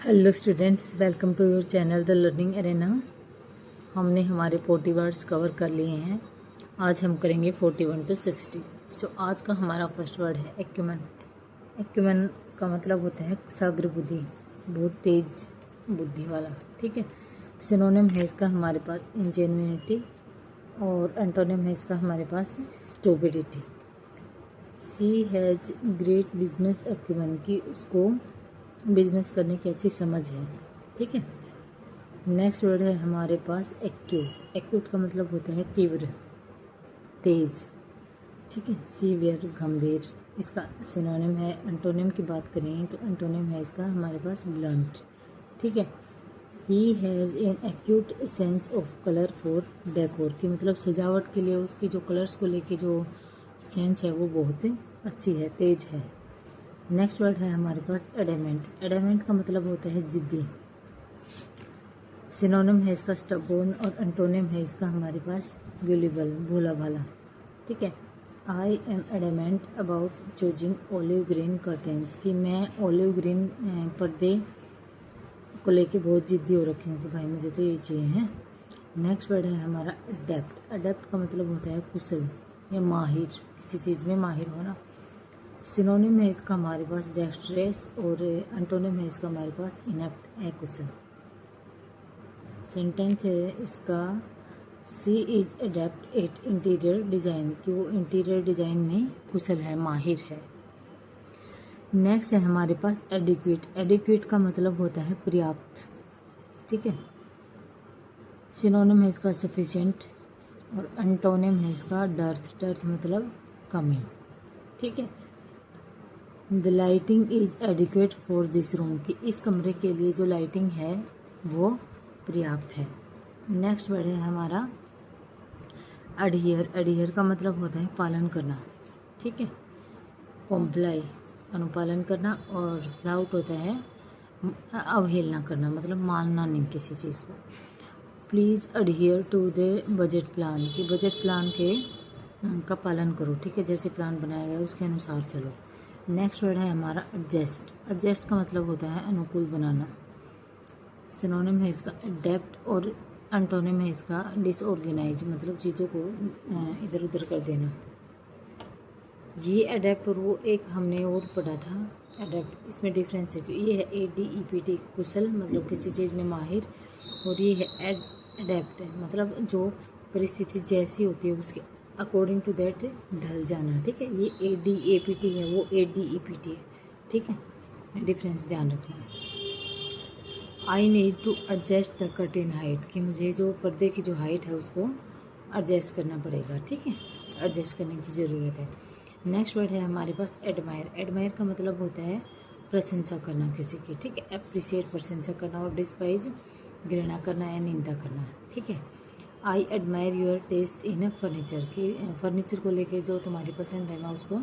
Hello students, welcome to your channel the learning arena. हमने हमारे 40 words cover कर लिए हैं। आज हम करेंगे 41 to 60। आज का हमारा फर्स्ट वर्ड है एक्यूमेन। एक्यूमेन का मतलब होता है साग्र बुद्धि, बहुत तेज बुद्धि वाला। ठीक है। सिनोनिम है इसका हमारे पास इंजेन्युइटी और एंटोनिम है इसका हमारे पास stupidity. She has great business acumen की उसको बिजनेस करने की अच्छी समझ है। ठीक है। नेक्स्ट वर्ड है हमारे पास एक्यूट। एक्यूट का मतलब होता है तीव्र, तेज। ठीक है। सीवियर, गंभीर। इसका सिनोनिम है, एंटोनिम की बात करें तो एंटोनिम है इसका हमारे पास ब्लंट। ठीक है। He has an acute sense of colour for decor की मतलब सजावट के लिए उसकी जो कलर्स को लेके जो सेंस है वो बहुत अच्छी है, तेज है। नेक्स्ट वर्ड है हमारे पास एडेमेंट। एडेमेंट का मतलब होता है जिद्दी। सिनोनिम है इसका स्टबोर्न और एंटोनिम है इसका हमारे पास ग्यूलिबल, भोला भाला। ठीक है। I am adamant about choosing olive green curtains कि मैं ओलिव ग्रीन पर्दे को लेके बहुत जिद्दी हो रखी हूँ कि भाई मुझे तो ये चाहिए हैं। नेक्स्ट वर्ड है हमारा अडेप्ट। अडेप्ट का मतलब होता है कुशल या माहिर, किसी चीज़ में माहिर होना। सिनोनिम है इसका हमारे पास डेक्स्ट्रेस और एंटोनिम है इसका हमारे पास इनेप्ट, अकुशल। सेंटेंस है इसका she is adept at interior design कि वो इंटीरियर डिज़ाइन में कुशल है, माहिर है। नेक्स्ट है हमारे पास एडिक्वेट। एडिक्वेट का मतलब होता है पर्याप्त। ठीक है। सिनोनिम है इसका सफिशिएंट और एंटोनिम है इसका डर्थ। डर्थ मतलब कमी। ठीक है। The lighting is adequate for this room कि इस कमरे के लिए जो लाइटिंग है वो पर्याप्त है। नेक्स्ट वर्ड है हमारा अडहियर। अडहियर का मतलब होता है पालन करना। ठीक है। कॉम्प्लाई अनुपालन करना और फ्लाउट होता है अवहेलना करना, मतलब मानना नहीं किसी चीज़ को। Please adhere to the budget plan कि बजट प्लान के का पालन करो। ठीक है। जैसे प्लान बनाया गया उसके अनुसार चलो। नेक्स्ट वर्ड है हमारा एडजस्ट। एडजस्ट का मतलब होता है अनुकूल बनाना। सिनोनिम है इसका अडेप्ट और एंटोनिम है इसका डिसऑर्गेनाइज, मतलब चीज़ों को इधर उधर कर देना। ये अडेप्ट और वो एक हमने और पढ़ा था अडेप्ट, इसमें डिफरेंस है कि ये है ADEPT कुशल, मतलब किसी चीज़ में माहिर, और ये है अडेप्ट मतलब जो परिस्थिति जैसी होती है उसके अकॉर्डिंग टू दैट ढल जाना। ठीक है। ये ADAPT है, वो ADEPT है। ठीक है। डिफरेंस ध्यान रखना। I need to adjust the curtain height कि मुझे जो पर्दे की जो हाइट है उसको एडजस्ट करना पड़ेगा। ठीक है। एडजस्ट करने की ज़रूरत है। नेक्स्ट वर्ड है हमारे पास एडमायर। एडमायर का मतलब होता है प्रशंसा करना किसी की। ठीक है। अप्रिशिएट प्रशंसा करना और डिस्पाइज घृणा करना या निंदा करना। ठीक है। I admire your taste in furniture की फर्नीचर को लेके जो तुम्हारी पसंद है मैं उसको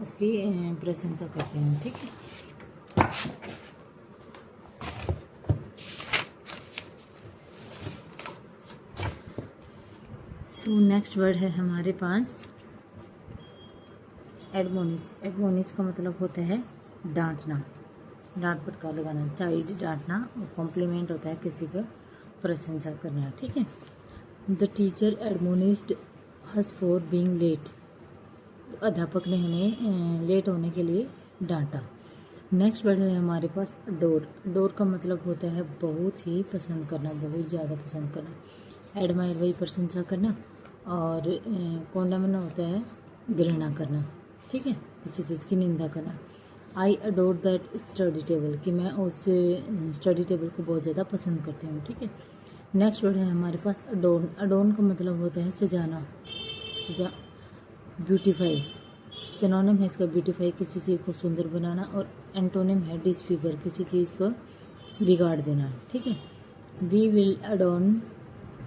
उसकी प्रशंसा करती हूँ। ठीक है। नेक्स्ट वर्ड है हमारे पास एडमोनिस। एडमोनिस का मतलब होता है डांटना, डांट फटकार लगाना, चाइल्ड डांटना, और कॉम्प्लीमेंट होता है किसी का प्रशंसा करना। ठीक है। The teacher admonished us for being late. अध्यापक ने हमें लेट होने के लिए डांटा। नेक्स्ट वर्ड है हमारे पास डोर। डोर का मतलब होता है बहुत ही पसंद करना, बहुत ज़्यादा पसंद करना। एडमायर वही प्रशंसा करना और कॉन्डमन होता है घृणा करना। ठीक है। किसी चीज़ की निंदा करना। I adore that study table कि मैं उस स्टडी टेबल को बहुत ज़्यादा पसंद करती हूँ। ठीक है। नेक्स्ट वर्ड है हमारे पास अडोन। अडोन का मतलब होता है सजाना, सजा, ब्यूटीफाई। सिनोनिम है इसका ब्यूटीफाई किसी चीज़ को सुंदर बनाना और एंटोनिम है डिसफिगर किसी चीज़ को बिगाड़ देना। ठीक है। We will adorn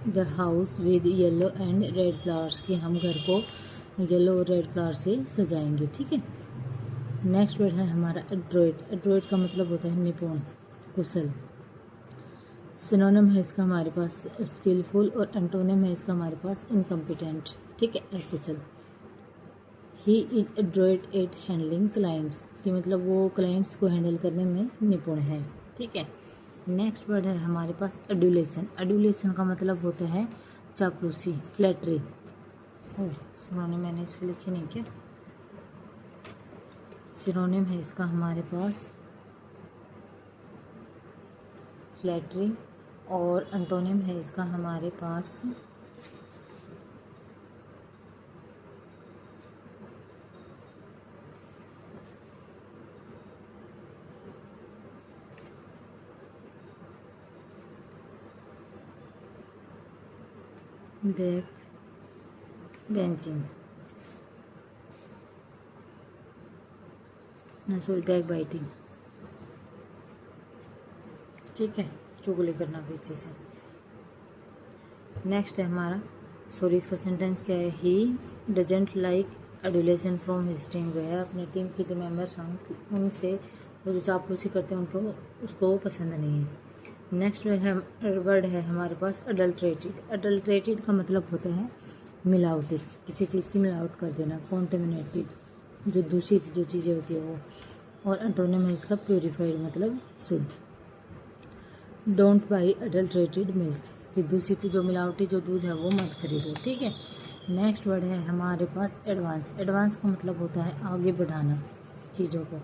the house with yellow and red flowers कि हम घर को येलो और रेड फ्लावर से सजाएंगे। ठीक है। नेक्स्ट वर्ड है हमारा एड्रोइट। एड्रोइट का मतलब होता है निपुण, कुशल। सिनोनिम है इसका हमारे पास स्किलफुल और एंटोनिम है इसका हमारे पास इनकम्पिटेंट। ठीक है। अकुशल। He is adroit at handling clients कि मतलब वो क्लाइंट्स को हैंडल करने में निपुण है। ठीक है। नेक्स्ट वर्ड है हमारे पास एडुलेशन। एडुलेशन का मतलब होता है चापलूसी, फ्लैटरी। सिनोनिम मैंने इसको लिखी नहीं क्या? सिनोनिम है इसका हमारे पास फ्लैटरी, और एंटोनिम है इसका हमारे पास back benching, sorry back biting. ठीक है, चुगली करना पीछे से। नेक्स्ट है हमारा, सॉरी इसका सेंटेंस क्या है? He doesn't like adulation from his team. वह अपने टीम के जो मेंबर्स हैं उनसे वो जो चापलूसी करते हैं उनको उसको पसंद नहीं है। नेक्स्ट वर्ड है हमारे पास अडल्ट्रेटेड। अडल्ट्रेटेड का मतलब होता है मिलावटी, किसी चीज़ की मिलावट कर देना। कॉन्टेमिनेटेड, जो दूषित जो चीज़ें होती है वो। और एंटोनिम है इसका प्योरीफाइड, मतलब शुद्ध। डोंट बाई अडल्ट्रेटेड मिल्क, कि दूषित जो मिलावटी जो दूध है वो मत खरीदो। ठीक है। नेक्स्ट वर्ड है हमारे पास एडवांस। एडवांस का मतलब होता है आगे बढ़ाना चीज़ों को।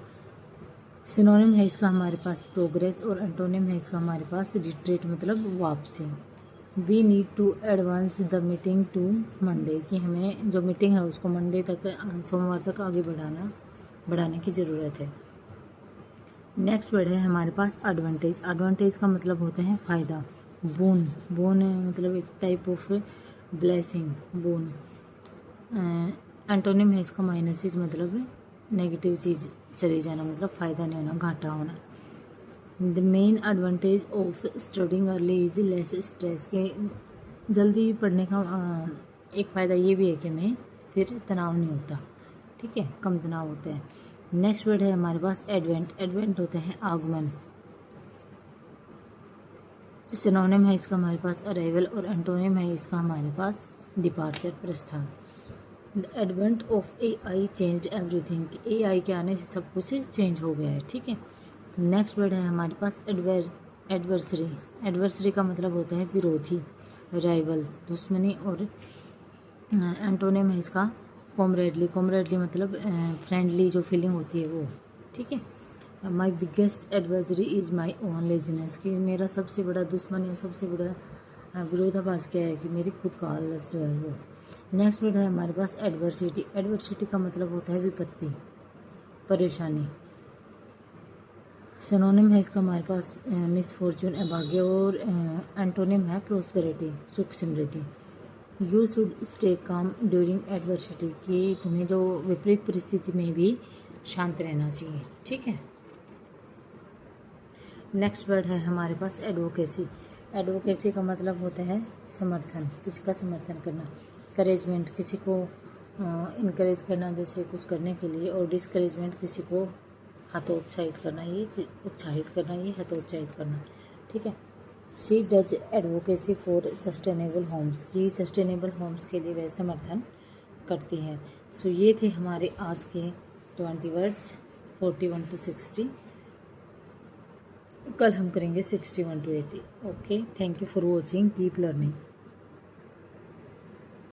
सिनोनिम है इसका हमारे पास प्रोग्रेस, और एंटोनिम है इसका हमारे पास रिट्रीट, मतलब वापसी। We need to advance the meeting to Monday, कि हमें जो मीटिंग है उसको मंडे तक, सोमवार तक आगे बढ़ाने की ज़रूरत है। नेक्स्ट वर्ड है हमारे पास एडवांटेज। एडवांटेज का मतलब होता है फ़ायदा। बोन, बोन मतलब एक type of blessing, bone. Antonym है इसका माइनसेस, मतलब नेगेटिव चीज़ चली जाना, मतलब फ़ायदा नहीं होना, घाटा होना। The main advantage of studying early is less stress, के जल्दी पढ़ने का एक फ़ायदा ये भी है कि हमें फिर तनाव नहीं होता। ठीक है, कम तनाव होता है। नेक्स्ट वर्ड है हमारे पास एडवेंट। एडवेंट होता है आगमन। सिनोनिम है इसका हमारे पास अराइवल, और एंटोनिम है इसका हमारे पास डिपार्चर, प्रस्थान। The advent of AI changed everything, AI के आने से सब कुछ चेंज हो गया है। ठीक है। नेक्स्ट वर्ड है हमारे पास एडवर्सरी। एडवर्सरी का मतलब होता है विरोधी, राइवल, दुश्मनी। और एंटोनिम है इसका कॉमरेडली। कॉमरेडली मतलब फ्रेंडली जो फीलिंग होती है वो। ठीक है। My biggest adversary is my own laziness, कि मेरा सबसे बड़ा दुश्मन या सबसे बड़ा विरोधाभास क्या है? कि मेरी खुद का आलस जो है वो। नेक्स्ट वर्ड है हमारे पास एडवर्सिटी। एडवर्सिटी का मतलब होता है विपत्ति, परेशानी। सिनोनिम है इसका हमारे पास मिसफॉर्चून, अभाग्य। और एंटोनिम है प्रोस्पेरिटी, सुख समृद्धि। You should stay calm during adversity, कि तुम्हें जो विपरीत परिस्थिति में भी शांत रहना चाहिए। ठीक है। नेक्स्ट वर्ड है हमारे पास एडवोकेसी। एडवोकेसी का मतलब होता है समर्थन, किसी का समर्थन करना। करेजमेंट, किसी को इनकरेज करना जैसे कुछ करने के लिए। और डिस्करेजमेंट, किसी को हतोत्साहित करना, ये उत्साहित करना, ये हतोत्साहित करना। ठीक है। She does advocacy for sustainable homes, की सस्टेनेबल होम्स के लिए वह समर्थन करती हैं। सो ये थे हमारे आज के 20 वर्ड्स, 41 to 60। कल हम करेंगे 61 to 80। Okay, thank you for watching, keep learning.